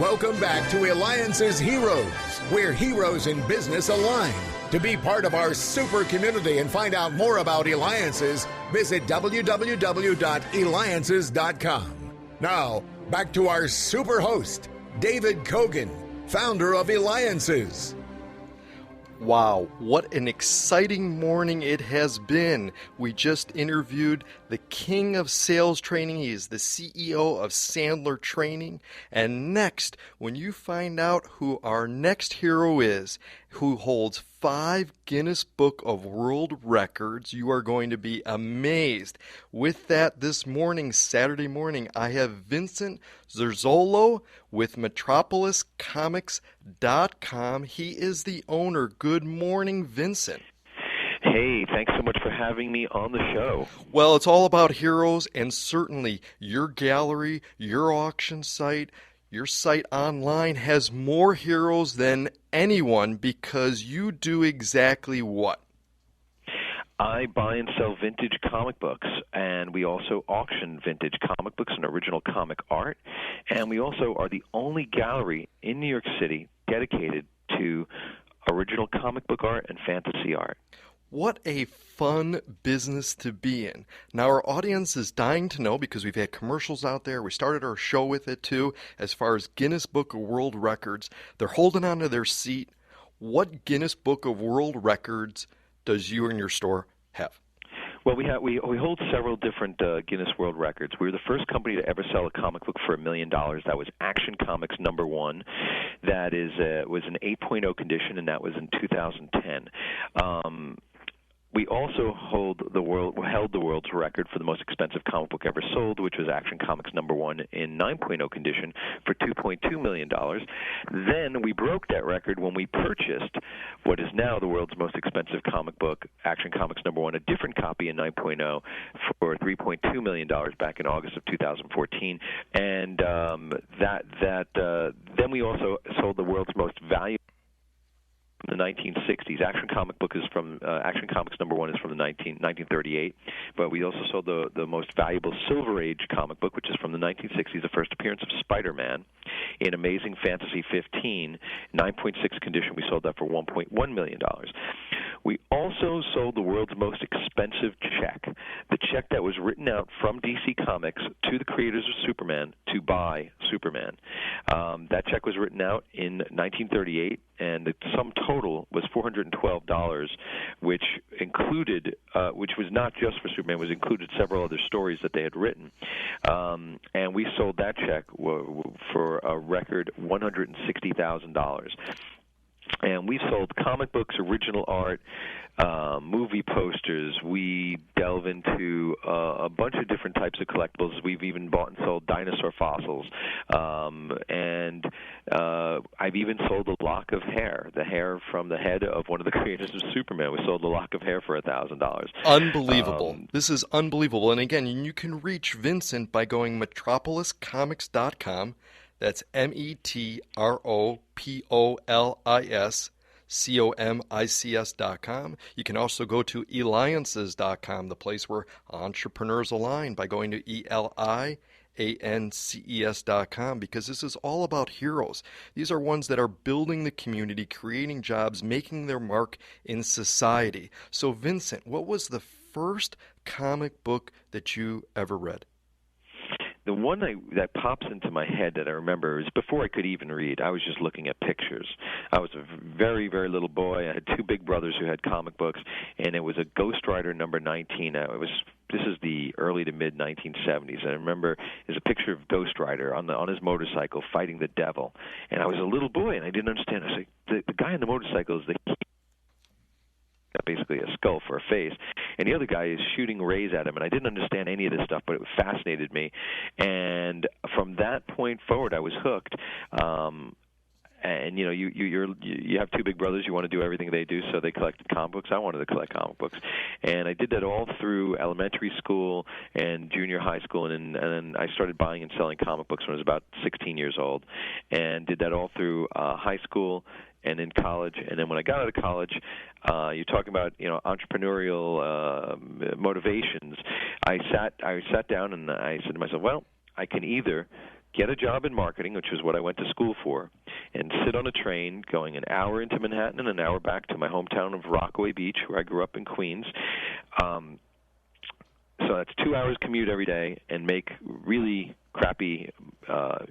Welcome back to Eliances Heroes, where heroes in business align. To be part of our super community and find out more about Eliances, visit www.Eliances.com. Now, back to our super host, David Cogan, founder of Eliances. Wow, what an exciting morning it has been. We just interviewed the king of sales training. He is the CEO of Sandler Training. And next, when you find out who our next hero is, who holds 5 Guinness Book of World Records, you are going to be amazed. With that, this morning, Saturday morning, I have Vincent Zurzolo with Metropolis Comics.com. He is the owner. Good morning, Vincent. Hey, thanks so much for having me on the show. Well, it's all about heroes, and certainly your gallery, your auction site, your site online has more heroes than anyone because you do exactly what? I buy and sell vintage comic books, and we also auction vintage comic books and original comic art, and we also are the only gallery in New York City dedicated to original comic book art and fantasy art. What a fun business to be in. Now, our audience is dying to know, because we've had commercials out there. We started our show with it, too, as far as Guinness Book of World Records. They're holding on to their seat. What Guinness Book of World Records does you and your store have? Well, we hold several different Guinness World Records. We were the first company to ever sell a comic book for $1 million. That was Action Comics #1. That was an 8.0 condition, and that was in 2010. We also held the world's record for the most expensive comic book ever sold, which was Action Comics #1 in 9.0 condition for $2.2 million. Then we broke that record when we purchased what is now the world's most expensive comic book, Action Comics #1, a different copy in 9.0 for $3.2 million back in August of 2014. And then we also sold the world's most valuable the 1960s. Action Comics #1 is from the 1938, but we also sold the most valuable Silver Age comic book, which is from the 1960s, the first appearance of Spider-Man in Amazing Fantasy 15, 9.6 condition. We sold that for $1.1 million. We also sold the world's most expensive check, the check that was written out from DC Comics to the creators of Superman to buy Superman. That check was written out in 1938, and the sum total was $412, which was not just for Superman, was included several other stories that they had written. And we sold that check for a record $160,000. And we sold comic books, original art, movie posters. We delve into a bunch of different types of collectibles. We've even bought and sold dinosaur fossils. And I've even sold a lock of hair, the hair from the head of one of the creators of Superman. We sold a lock of hair for $1,000. Unbelievable. This is unbelievable. And again, you can reach Vincent by going metropoliscomics.com. That's metropoliscomics.com. You can also go to Eliances.com, the place where entrepreneurs align, by going to Eliances.com, because this is all about heroes. These are ones that are building the community, creating jobs, making their mark in society. So, Vincent, what was the first comic book that you ever read? The one that pops into my head that I remember is before I could even read. I was just looking at pictures. I was a very, very little boy. I had 2 big brothers who had comic books, and it was a Ghost Rider number 19. This is the early to mid 1970s. And I remember there's a picture of Ghost Rider on his motorcycle fighting the devil. And I was a little boy, and I didn't understand. I was like, the guy on the motorcycle is basically a skull for a face, and the other guy is shooting rays at him, and I didn't understand any of this stuff, but it fascinated me. And from that point forward, I was hooked. And you have 2 big brothers. You want to do everything they do, so they collected comic books. I wanted to collect comic books, and I did that all through elementary school and junior high school, and then I started buying and selling comic books when I was about 16 years old, and did that all through high school and in college. And then when I got out of college, you're talking about entrepreneurial motivations. I sat down and I said to myself, well, I can either get a job in marketing, which is what I went to school for, and sit on a train going an hour into Manhattan and an hour back to my hometown of Rockaway Beach, where I grew up in Queens. So that's 2 hours commute every day and make really crappy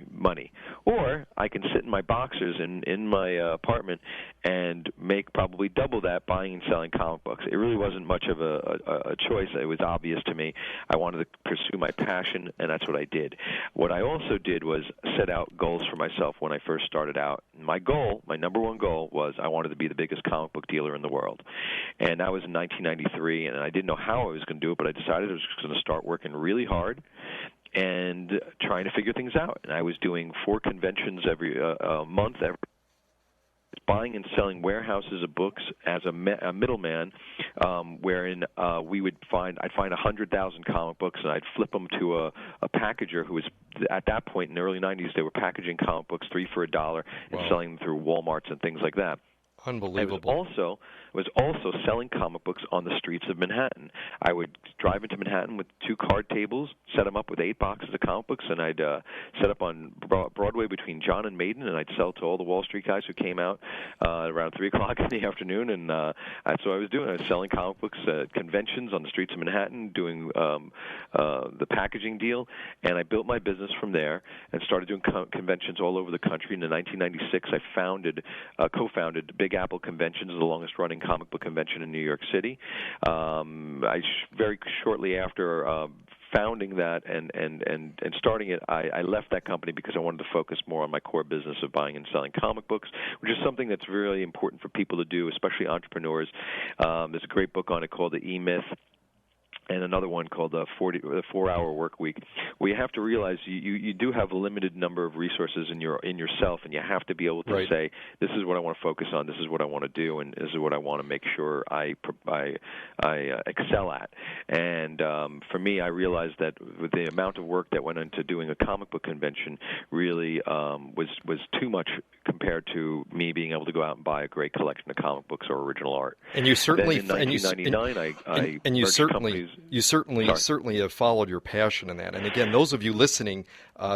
money. Or I can sit in my boxers in my apartment and make probably double that buying and selling comic books. It really wasn't much of a choice. It was obvious to me. I wanted to pursue my passion, and that's what I did. What I also did was set out goals for myself when I first started out. My number one goal, was I wanted to be the biggest comic book dealer in the world. And that was in 1993, and I didn't know how I was going to do it, but I decided I was going to start working really hard and trying to figure things out. And I was doing 4 conventions every month, buying and selling warehouses of books as a middleman, wherein I'd find 100,000 comic books, and I'd flip them to a packager who was, at that point in the early 90s, they were packaging comic books 3 for $1 and selling them through Walmarts and things like that. Unbelievable. I was also selling comic books on the streets of Manhattan. I would drive into Manhattan with 2 card tables, set them up with 8 boxes of comic books, and I'd set up on Broadway between John and Maiden, and I'd sell to all the Wall Street guys who came out around 3 o'clock in the afternoon. And that's what I was doing. I was selling comic books at conventions on the streets of Manhattan, doing the packaging deal, and I built my business from there and started doing conventions all over the country. And in 1996, I co-founded Big Apple Conventions, the longest-running comic book convention in New York City. Very shortly after founding that and starting it, I left that company because I wanted to focus more on my core business of buying and selling comic books, which is something that's really important for people to do, especially entrepreneurs. There's a great book on it called The E-Myth, and another one called the 4-Hour Work Week, where you have to realize you do have a limited number of resources in yourself, and you have to be able to say, this is what I want to focus on, this is what I want to do, and this is what I want to make sure I excel at. And for me, I realized that with the amount of work that went into doing a comic book convention really was too much compared to me being able to go out and buy a great collection of comic books or original art. And you certainly, then in 1999, you certainly have followed your passion in that. And again, those of you listening,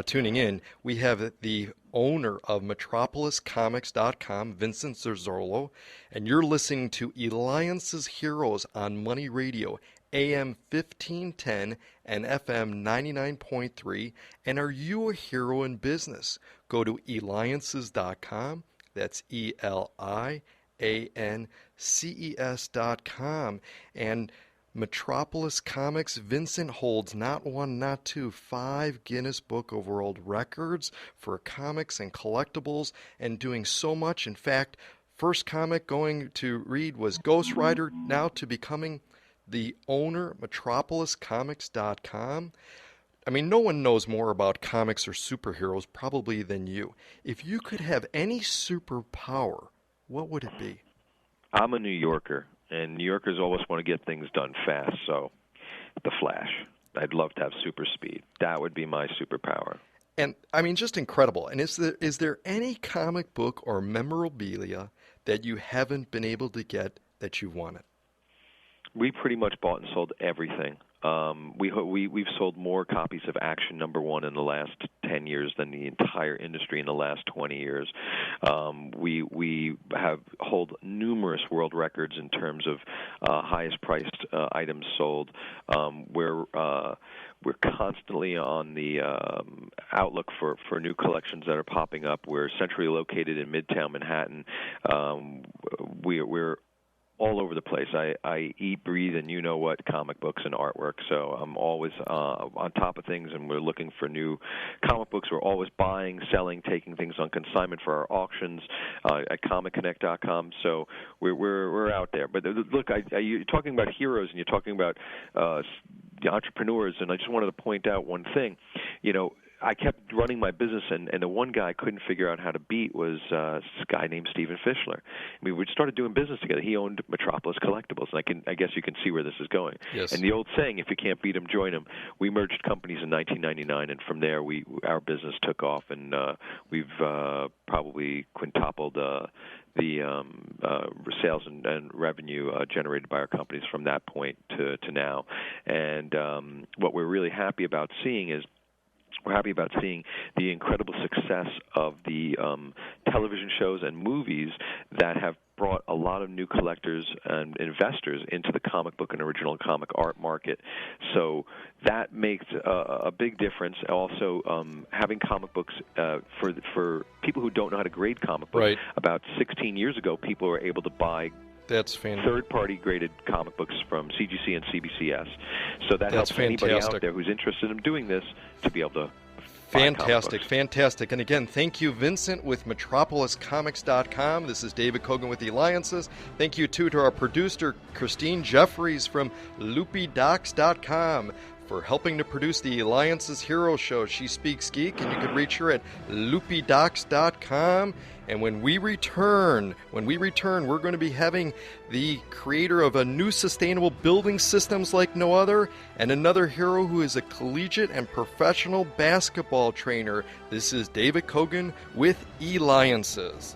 tuning in, we have the owner of MetropolisComics.com, Vincent Zurzolo, and you're listening to Eliances Heroes on Money Radio, AM 1510 and FM 99.3. And are you a hero in business? Go to Eliances.com. That's ELIANCES.com. And Metropolis Comics, Vincent holds not 1, not 2, 5 Guinness Book of World Records for comics and collectibles, and doing so much. In fact, first comic going to read was Ghost Rider, now to becoming the owner, MetropolisComics.com. I mean, no one knows more about comics or superheroes probably than you. If you could have any superpower, what would it be? I'm a New Yorker, and New Yorkers always want to get things done fast, so the Flash. I'd love to have super speed. That would be my superpower. And, I mean, just incredible. And is there any comic book or memorabilia that you haven't been able to get that you wanted? We pretty much bought and sold everything. We've sold more copies of Action #1 in the last 10 years than the entire industry in the last 20 years. We hold numerous world records in terms of highest priced items sold. We're constantly on the outlook for new collections that are popping up. We're centrally located in Midtown Manhattan. We're all over the place. I eat, breathe, and you know what, comic books and artwork. So I'm always on top of things, and we're looking for new comic books. We're always buying, selling, taking things on consignment for our auctions at ComicConnect.com. So we're out there. But look, you're talking about heroes, and you're talking about the entrepreneurs, and I just wanted to point out one thing. You know, I kept running my business, and the one guy I couldn't figure out how to beat was this guy named Stephen Fischler. I mean, we started doing business together. He owned Metropolis Collectibles, and I guess you can see where this is going. Yes. And the old saying, if you can't beat him, join him. We merged companies in 1999, and from there, our business took off, and we've probably quintupled the sales and revenue generated by our companies from that point to now. And what we're really happy about seeing is we're happy about seeing the incredible success of the television shows and movies that have brought a lot of new collectors and investors into the comic book and original comic art market. So that makes a big difference. Also, having comic books for people who don't know how to grade comic books. Right. About 16 years ago, people were able to buy third-party graded comic books from CGC and CBCS. So that helps anybody out there who's interested in doing this to be able to Fantastic. And again, thank you, Vincent, with MetropolisComics.com. This is David Cogan with the Eliances. Thank you, too, to our producer, Christine Jeffries from LoopyDocs.com, for helping to produce the Eliances Hero Show. She Speaks Geek, and you can reach her at LoopyDocs.com. And when we return, we're going to be having the creator of a new sustainable building systems like no other, and another hero who is a collegiate and professional basketball trainer. This is David Cogan with Eliances.